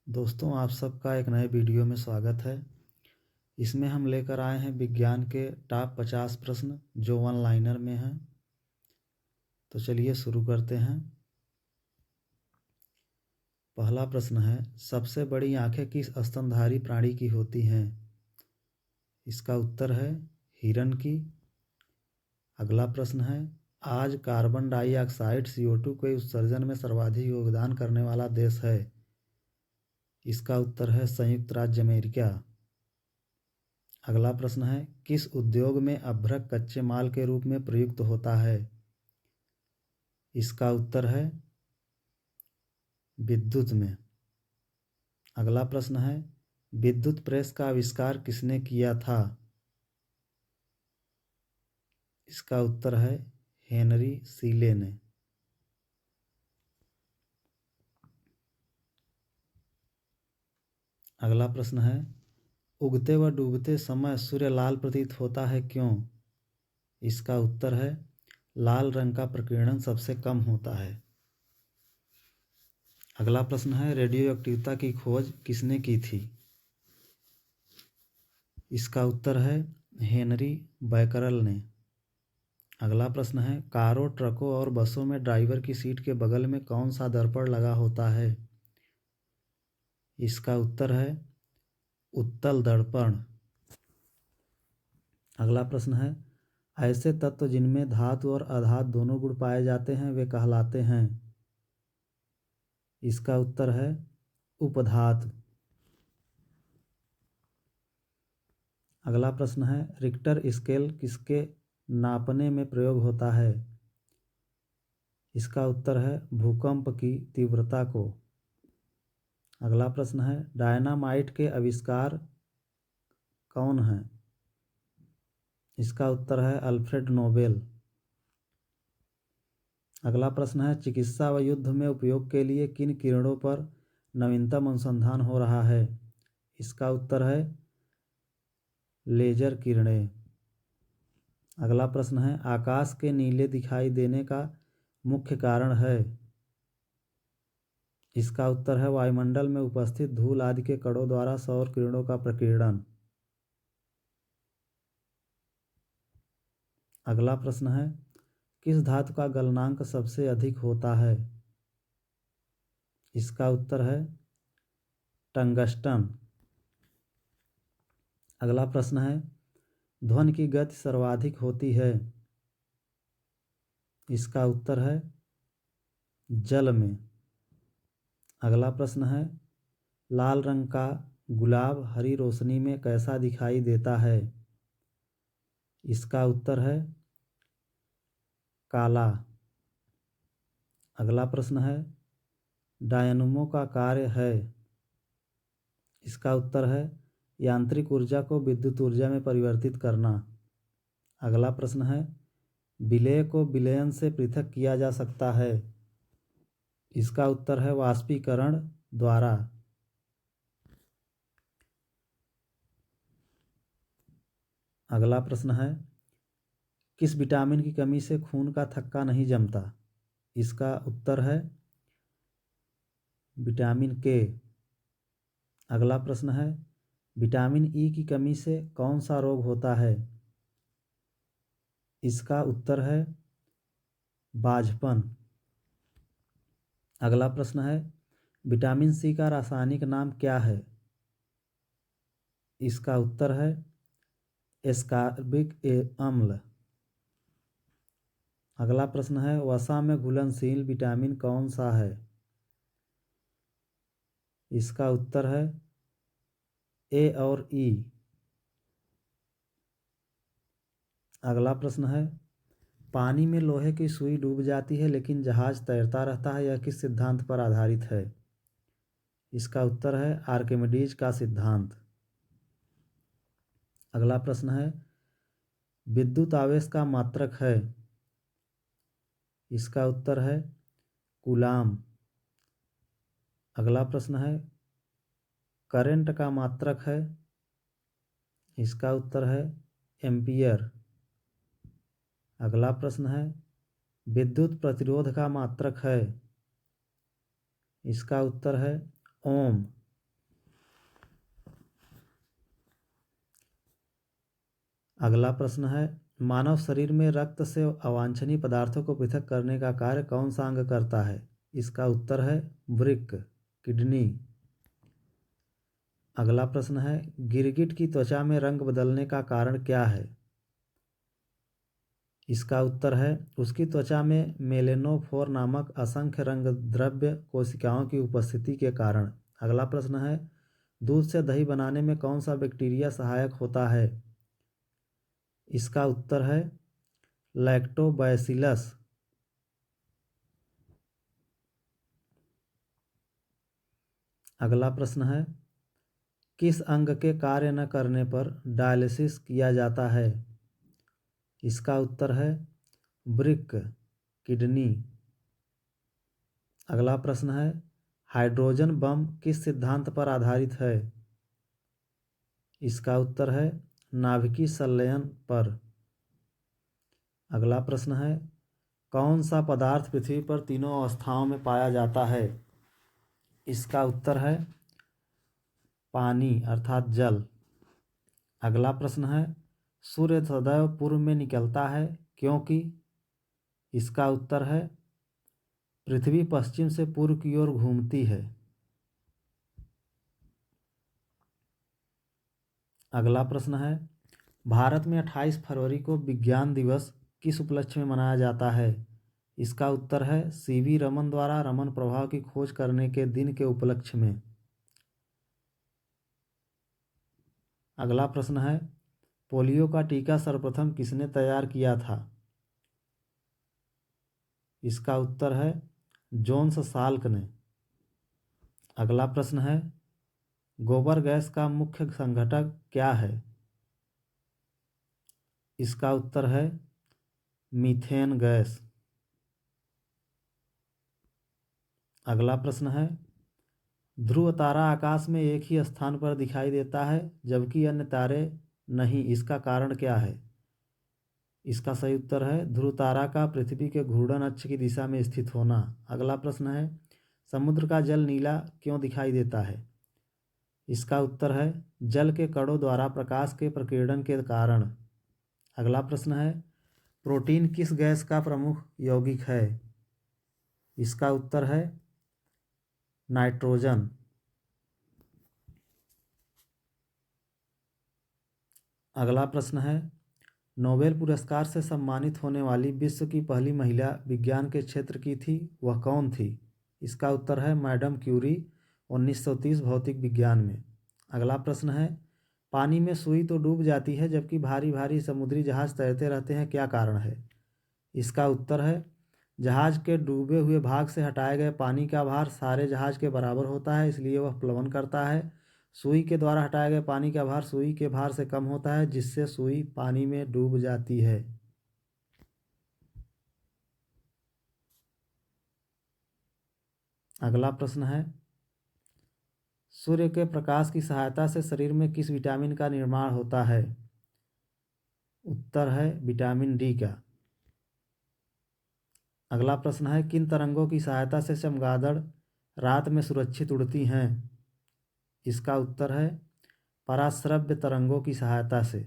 दोस्तों, आप सबका एक नए वीडियो में स्वागत है। इसमें हम लेकर आए हैं विज्ञान के टॉप 50 प्रश्न जो वन लाइनर में हैं। तो चलिए शुरू करते हैं। पहला प्रश्न है, सबसे बड़ी आंखें किस स्तनधारी प्राणी की होती हैं? इसका उत्तर है हिरन की। अगला प्रश्न है, आज कार्बन डाइऑक्साइड CO2 के उत्सर्जन में सर्वाधिक योगदान करने वाला देश है। इसका उत्तर है संयुक्त राज्य अमेरिका। अगला प्रश्न है, किस उद्योग में अभ्रक कच्चे माल के रूप में प्रयुक्त होता है? इसका उत्तर है विद्युत में। अगला प्रश्न है, विद्युत प्रेस का आविष्कार किसने किया था? इसका उत्तर है हेनरी सीले ने। अगला प्रश्न है, उगते व डूबते समय सूर्य लाल प्रतीत होता है, क्यों? इसका उत्तर है लाल रंग का प्रकीर्णन सबसे कम होता है। अगला प्रश्न है, रेडियो एक्टिविटी की खोज किसने की थी? इसका उत्तर है हेनरी बैकरल ने। अगला प्रश्न है, कारों, ट्रकों और बसों में ड्राइवर की सीट के बगल में कौन सा दर्पण लगा होता है? इसका उत्तर है उत्तल दर्पण। अगला प्रश्न है, ऐसे तत्व जिनमें धातु और अधातु दोनों गुण पाए जाते हैं वे कहलाते हैं? इसका उत्तर है उपधातु। अगला प्रश्न है, रिक्टर स्केल किसके नापने में प्रयोग होता है? इसका उत्तर है भूकंप की तीव्रता को। अगला प्रश्न है, डायनामाइट के आविष्कार कौन हैं? इसका उत्तर है अल्फ्रेड नोबेल। अगला प्रश्न है, चिकित्सा व युद्ध में उपयोग के लिए किन किरणों पर नवीनतम अनुसंधान हो रहा है? इसका उत्तर है लेजर किरणें। अगला प्रश्न है, आकाश के नीले दिखाई देने का मुख्य कारण है? इसका उत्तर है वायुमंडल में उपस्थित धूल आदि के कणों द्वारा सौर किरणों का प्रकीर्णन। अगला प्रश्न है, किस धातु का गलनांक सबसे अधिक होता है? इसका उत्तर है टंगस्टन। अगला प्रश्न है, ध्वनि की गति सर्वाधिक होती है? इसका उत्तर है जल में। अगला प्रश्न है, लाल रंग का गुलाब हरी रोशनी में कैसा दिखाई देता है? इसका उत्तर है काला। अगला प्रश्न है, डायनमो का कार्य है? इसका उत्तर है यांत्रिक ऊर्जा को विद्युत ऊर्जा में परिवर्तित करना। अगला प्रश्न है, विलेय को विलयन से पृथक किया जा सकता है? इसका उत्तर है वाष्पीकरण द्वारा। अगला प्रश्न है, किस विटामिन की कमी से खून का थक्का नहीं जमता? इसका उत्तर है विटामिन के। अगला प्रश्न है, विटामिन ई की कमी से कौन सा रोग होता है? इसका उत्तर है बाझपन। अगला प्रश्न है, विटामिन सी का रासायनिक नाम क्या है? इसका उत्तर है एस्कॉर्बिक अम्ल। अगला प्रश्न है, वसा में घुलनशील विटामिन कौन सा है? इसका उत्तर है ए और ई। अगला प्रश्न है, पानी में लोहे की सुई डूब जाती है लेकिन जहाज तैरता रहता है, यह किस सिद्धांत पर आधारित है? इसका उत्तर है आर्किमिडीज का सिद्धांत। अगला प्रश्न है, विद्युत आवेश का मात्रक है? इसका उत्तर है कूलाम। अगला प्रश्न है, करंट का मात्रक है? इसका उत्तर है एम्पियर। अगला प्रश्न है, विद्युत प्रतिरोध का मात्रक है? इसका उत्तर है ओम। अगला प्रश्न है, मानव शरीर में रक्त से अवांछनीय पदार्थों को पृथक करने का कार्य कौन सा अंग करता है? इसका उत्तर है वृक्क, किडनी। अगला प्रश्न है, गिरगिट की त्वचा में रंग बदलने का कारण क्या है? इसका उत्तर है उसकी त्वचा में मेलेनोफोर नामक असंख्य रंग द्रव्य कोशिकाओं की उपस्थिति के कारण। अगला प्रश्न है, दूध से दही बनाने में कौन सा बैक्टीरिया सहायक होता है? इसका उत्तर है लैक्टोबैसिलस। अगला प्रश्न है, किस अंग के कार्य न करने पर डायलिसिस किया जाता है? इसका उत्तर है वृक्क, किडनी। अगला प्रश्न है, हाइड्रोजन बम किस सिद्धांत पर आधारित है? इसका उत्तर है नाभिकीय संलयन पर। अगला प्रश्न है, कौन सा पदार्थ पृथ्वी पर तीनों अवस्थाओं में पाया जाता है? इसका उत्तर है पानी अर्थात जल। अगला प्रश्न है, सूर्य सदैव पूर्व में निकलता है क्योंकि? इसका उत्तर है पृथ्वी पश्चिम से पूर्व की ओर घूमती है। अगला प्रश्न है, भारत में 28 फरवरी को विज्ञान दिवस किस उपलक्ष्य में मनाया जाता है? इसका उत्तर है सीवी रमन द्वारा रमन प्रभाव की खोज करने के दिन के उपलक्ष्य में। अगला प्रश्न है, पोलियो का टीका सर्वप्रथम किसने तैयार किया था? इसका उत्तर है जोन्स साल्क ने। अगला प्रश्न है, गोबर गैस का मुख्य संघटक क्या है? इसका उत्तर है मीथेन गैस। अगला प्रश्न है, ध्रुव तारा आकाश में एक ही स्थान पर दिखाई देता है जबकि अन्य तारे नहीं, इसका कारण क्या है? इसका सही उत्तर है ध्रुव तारा का पृथ्वी के घूर्णन अक्ष की दिशा में स्थित होना। अगला प्रश्न है, समुद्र का जल नीला क्यों दिखाई देता है? इसका उत्तर है जल के कणों द्वारा प्रकाश के प्रकीर्णन के कारण। अगला प्रश्न है, प्रोटीन किस गैस का प्रमुख यौगिक है? इसका उत्तर है नाइट्रोजन। अगला प्रश्न है, नोबेल पुरस्कार से सम्मानित होने वाली विश्व की पहली महिला विज्ञान के क्षेत्र की थी, वह कौन थी? इसका उत्तर है मैडम क्यूरी, 1930 भौतिक विज्ञान में। अगला प्रश्न है, पानी में सुई तो डूब जाती है जबकि भारी भारी समुद्री जहाज तैरते रहते हैं, क्या कारण है? इसका उत्तर है जहाज के डूबे हुए भाग से हटाए गए पानी का भार सारे जहाज के बराबर होता है, इसलिए वह प्लवन करता है। सुई के द्वारा हटाए गए पानी का भार सुई के भार से कम होता है, जिससे सुई पानी में डूब जाती है। अगला प्रश्न है, सूर्य के प्रकाश की सहायता से शरीर में किस विटामिन का निर्माण होता है? उत्तर है विटामिन डी का। अगला प्रश्न है, किन तरंगों की सहायता से चमगादड़ रात में सुरक्षित उड़ती हैं? इसका उत्तर है पराश्रव्य तरंगों की सहायता से।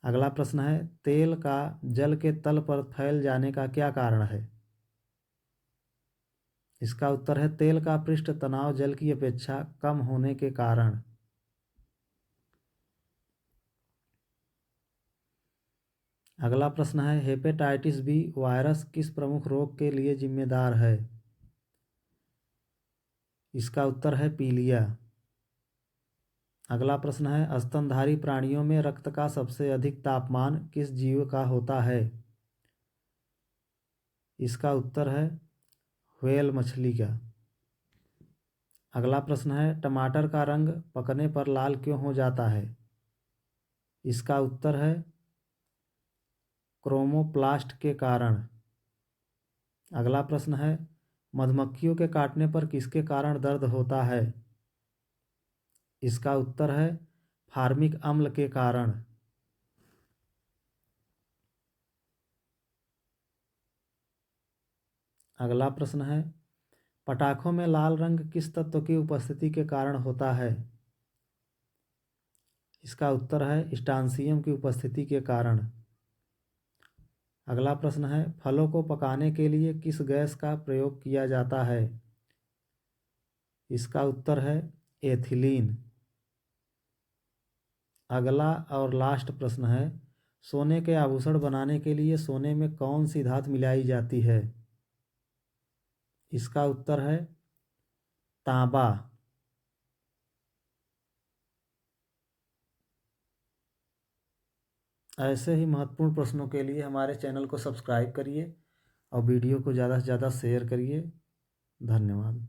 अगला प्रश्न है, तेल का जल के तल पर फैल जाने का क्या कारण है? इसका उत्तर है तेल का पृष्ठ तनाव जल की अपेक्षा कम होने के कारण। अगला प्रश्न है, हेपेटाइटिस बी वायरस किस प्रमुख रोग के लिए जिम्मेदार है? इसका उत्तर है पीलिया। अगला प्रश्न है, स्तनधारी प्राणियों में रक्त का सबसे अधिक तापमान किस जीव का होता है? इसका उत्तर है व्हेल मछली का। अगला प्रश्न है, टमाटर का रंग पकने पर लाल क्यों हो जाता है? इसका उत्तर है क्रोमोप्लास्ट के कारण। अगला प्रश्न है, मधुमक्खियों के काटने पर किसके कारण दर्द होता है? इसका उत्तर है फार्मिक अम्ल के कारण। अगला प्रश्न है, पटाखों में लाल रंग किस तत्व की उपस्थिति के कारण होता है? इसका उत्तर है स्ट्रांसियम की उपस्थिति के कारण। अगला प्रश्न है फलों को पकाने के लिए किस गैस का प्रयोग किया जाता है? इसका उत्तर है एथिलीन। अगला और लास्ट प्रश्न है सोने के आभूषण बनाने के लिए सोने में कौन सी धातु मिलाई जाती है? इसका उत्तर है तांबा। ऐसे ही महत्वपूर्ण प्रश्नों के लिए हमारे चैनल को सब्सक्राइब करिए और वीडियो को ज़्यादा से ज़्यादा शेयर करिए। धन्यवाद।